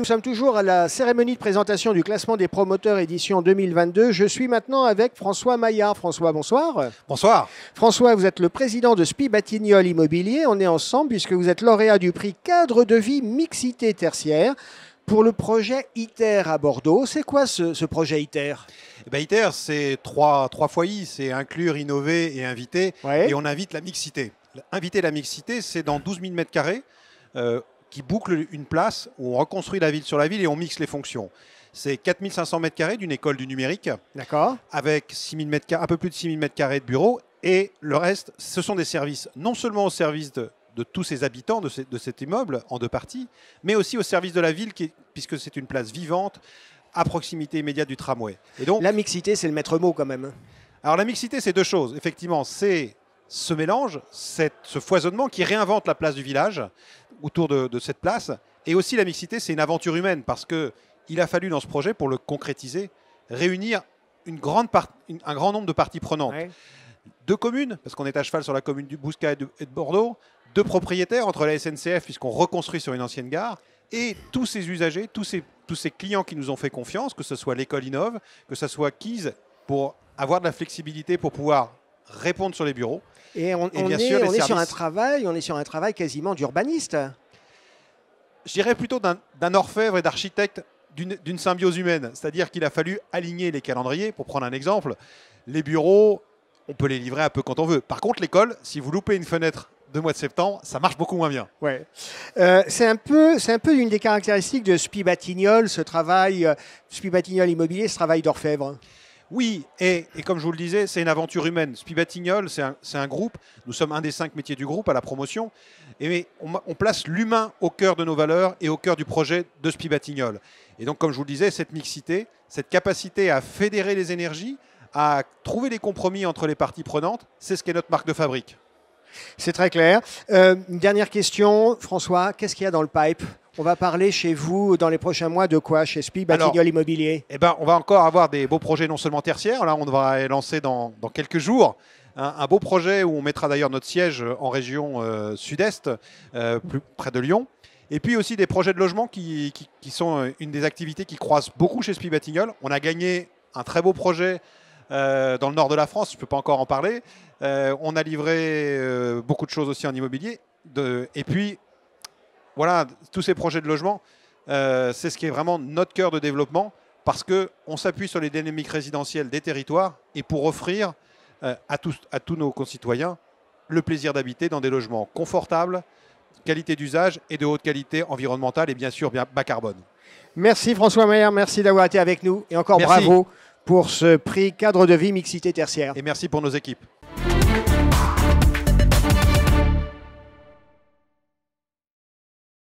sommes toujours à la cérémonie de présentation du classement des promoteurs édition 2022. Je suis maintenant avec François Maillard. François, bonsoir. Bonsoir. François, vous êtes le président de SPI Batignolles Immobilier. On est ensemble puisque vous êtes lauréat du prix Cadre de vie mixité tertiaire pour le projet ITER à Bordeaux. C'est quoi ce projet ITER? ITER, c'est trois fois I, c'est inclure, innover et inviter. Ouais. Et on invite la mixité. Inviter la mixité, c'est dans 12 000 m² qui boucle une place où on reconstruit la ville sur la ville et on mixe les fonctions. C'est 4 500 m² d'une école du numérique. D'accord. Avec 6 000 un peu plus de 6 000 m² de bureaux. Et le reste, ce sont des services, non seulement au service de tous ces habitants de cet immeuble en deux parties, mais aussi au service de la ville, puisque c'est une place vivante, à proximité immédiate du tramway. Et donc, la mixité, c'est le maître mot quand même. Alors la mixité, c'est deux choses. Effectivement, c'est ce mélange, ce foisonnement qui réinvente la place du village autour de cette place. Et aussi la mixité, c'est une aventure humaine, parce qu'il a fallu dans ce projet, pour le concrétiser, réunir un grand nombre de parties prenantes. Ouais. Deux communes, parce qu'on est à cheval sur la commune du Bouscat et de Bordeaux, deux propriétaires entre la SNCF, puisqu'on reconstruit sur une ancienne gare, et tous ces usagers, tous ces clients qui nous ont fait confiance, que ce soit l'école Innove, que ce soit Keys, pour avoir de la flexibilité pour pouvoir répondre sur les bureaux. Et on est sur un travail quasiment d'urbaniste. Je dirais plutôt d'un orfèvre et d'architecte d'une symbiose humaine. C'est-à-dire qu'il a fallu aligner les calendriers. Pour prendre un exemple, les bureaux, on peut les livrer un peu quand on veut. Par contre, l'école, si vous loupez une fenêtre de mois de septembre, ça marche beaucoup moins bien. Ouais. C'est un peu une des caractéristiques de SPI Batignolles, ce travail, SPI Batignolles Immobilier, ce travail d'orfèvre. Oui, et comme je vous le disais, c'est une aventure humaine. SPI Batignolles, c'est un groupe. Nous sommes un des 5 métiers du groupe à la promotion. Et on place l'humain au cœur de nos valeurs et au cœur du projet de SPI Batignolles. Et donc, comme je vous le disais, cette mixité, cette capacité à fédérer les énergies, à trouver des compromis entre les parties prenantes, c'est ce qu'est notre marque de fabrique. C'est très clair. Une dernière question, François, qu'est-ce qu'il y a dans le pipe? On va parler chez vous dans les prochains mois de quoi chez SPI Batignolles Immobilier? On va encore avoir des beaux projets non seulement tertiaires. Là, on va lancer dans quelques jours un beau projet où on mettra d'ailleurs notre siège en région sud-est, plus près de Lyon. Et puis aussi des projets de logement qui sont une des activités qui croissent beaucoup chez SPI Batignolles. On a gagné un très beau projet dans le nord de la France, je ne peux pas encore en parler. On a livré beaucoup de choses aussi en immobilier. Et puis, voilà, tous ces projets de logement, c'est ce qui est vraiment notre cœur de développement, parce qu'on s'appuie sur les dynamiques résidentielles des territoires et pour offrir à tous nos concitoyens le plaisir d'habiter dans des logements confortables, qualité d'usage et de haute qualité environnementale et bien sûr bas carbone. Merci François Maillard, merci d'avoir été avec nous et encore bravo pour ce prix Cadre de vie mixité tertiaire. Et merci pour nos équipes.